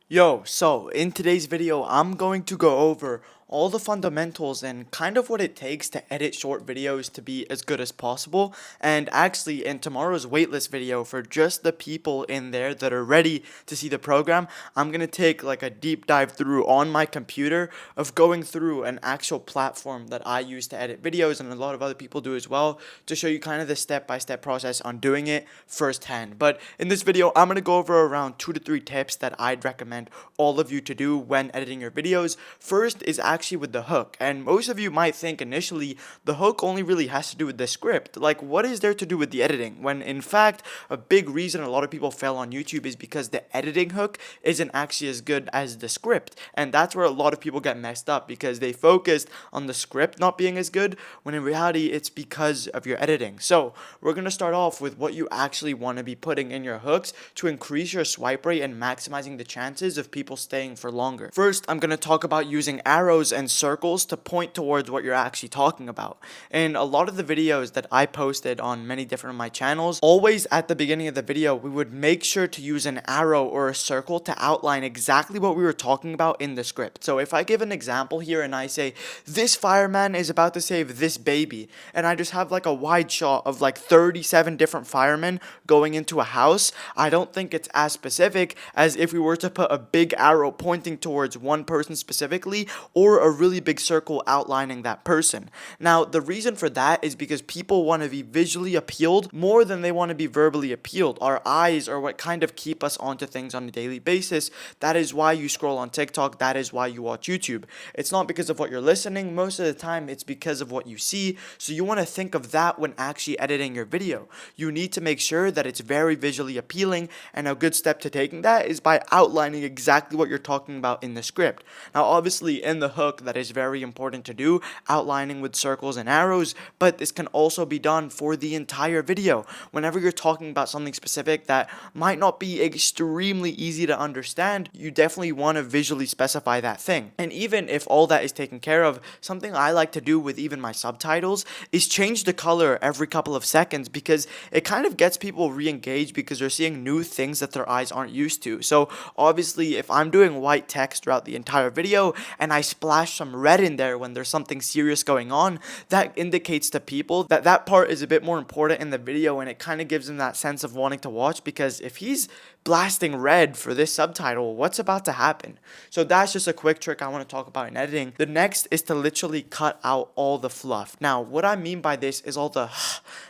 So in today's video, I'm going to go over all the fundamentals and kind of what it takes to edit short videos to be as good as possible. And actually, in tomorrow's waitlist video, for just the people in there that are ready to see the program, I'm going to take like a deep dive through on my computer of going through an actual platform that I use to edit videos, and a lot of other people do as well, to show you kind of the step-by-step process on doing it firsthand. But in this video, I'm going to go over around 2 to 3 tips that I'd recommend all of you to do when editing your videos. First is actually with the hook, and most of you might think initially the hook only really has to do with the script. Like, what is there to do with the editing? When in fact, a big reason a lot of people fail on YouTube is because the editing hook isn't actually as good as the script, and that's where a lot of people get messed up, because they focused on the script not being as good, when in reality it's because of your editing. So we're going to start off with what you actually want to be putting in your hooks to increase your swipe rate and maximizing the chances of people staying for longer. First, I'm going to talk about using arrows and circles to point towards what you're actually talking about. In a lot of the videos that I posted on many different of my channels, always at the beginning of the video, we would make sure to use an arrow or a circle to outline exactly what we were talking about in the script. So if I give an example here and I say, this fireman is about to save this baby, and I just have like a wide shot of like 37 different firemen going into a house, I don't think it's as specific as if we were to put a big arrow pointing towards one person specifically, or a really big circle outlining that person. Now, the reason for that is because people want to be visually appealed more than they want to be verbally appealed. Our eyes are what kind of keep us onto things on a daily basis. That is why you scroll on TikTok. That is why you watch YouTube. It's not because of what you're listening. Most of the time, it's because of what you see. So you want to think of that when actually editing your video. You need to make sure that it's very visually appealing, and a good step to taking that is by outlining exactly what you're talking about in the script. Now, obviously, in the hook, that is very important to do, outlining with circles and arrows, but this can also be done for the entire video. Whenever you're talking about something specific that might not be extremely easy to understand, you definitely want to visually specify that thing. And even if all that is taken care of, something I like to do with even my subtitles is change the color every couple of seconds, because it kind of gets people re-engaged, because they're seeing new things that their eyes aren't used to. So obviously, if I'm doing white text throughout the entire video and I splash some red in there when there's something serious going on, that indicates to people that that part is a bit more important in the video, and it kind of gives them that sense of wanting to watch, because if he's blasting red for this subtitle, what's about to happen? So that's just a quick trick I want to talk about in editing. The next is to literally cut out all the fluff. Now, what I mean by this is all the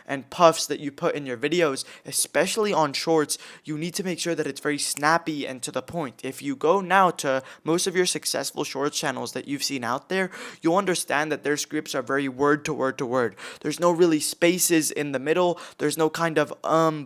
and puffs that you put in your videos, especially on shorts. You need to make sure that it's very snappy and to the point. If you go now to most of your successful shorts channels that you've seen out there, you'll understand that their scripts are very word to word to word. There's no really spaces in the middle. There's no kind of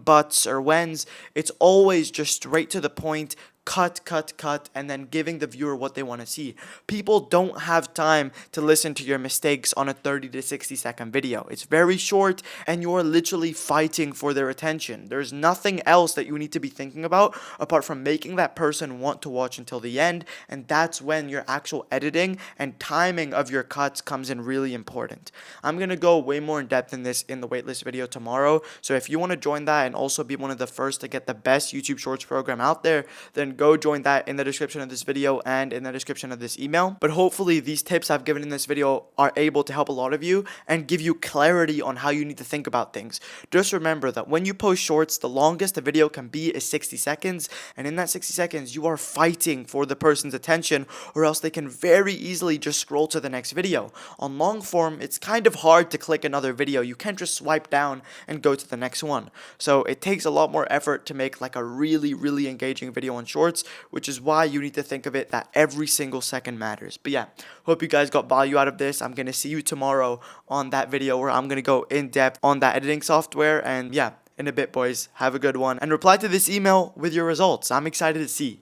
buts or whens. It's always just straight to the point, cut, and then giving the viewer what they want to see. People don't have time to listen to your mistakes on a 30 to 60 second video. It's very short, and you're literally fighting for their attention. There's nothing else that you need to be thinking about apart from making that person want to watch until the end, and that's when your actual editing and timing of your cuts comes in really important. I'm going to go way more in depth in this in the waitlist video tomorrow, so if you want to join that and also be one of the first to get the best YouTube Shorts program out there, then go join that in the description of this video and in the description of this email. But hopefully these tips I've given in this video are able to help a lot of you and give you clarity on how you need to think about things. Just remember that when you post shorts, the longest a video can be is 60 seconds, and in that 60 seconds you are fighting for the person's attention, or else they can very easily just scroll to the next video. On long form, it's kind of hard to click another video. You can't just swipe down and go to the next one. So it takes a lot more effort to make like a really engaging video on shorts, which is why you need to think of it that every single second matters. But yeah, hope you guys got value out of this. I'm going to see you tomorrow on that video where I'm going to go in depth on that editing software. And yeah, in a bit, boys, have a good one, and reply to this email with your results. I'm excited to see.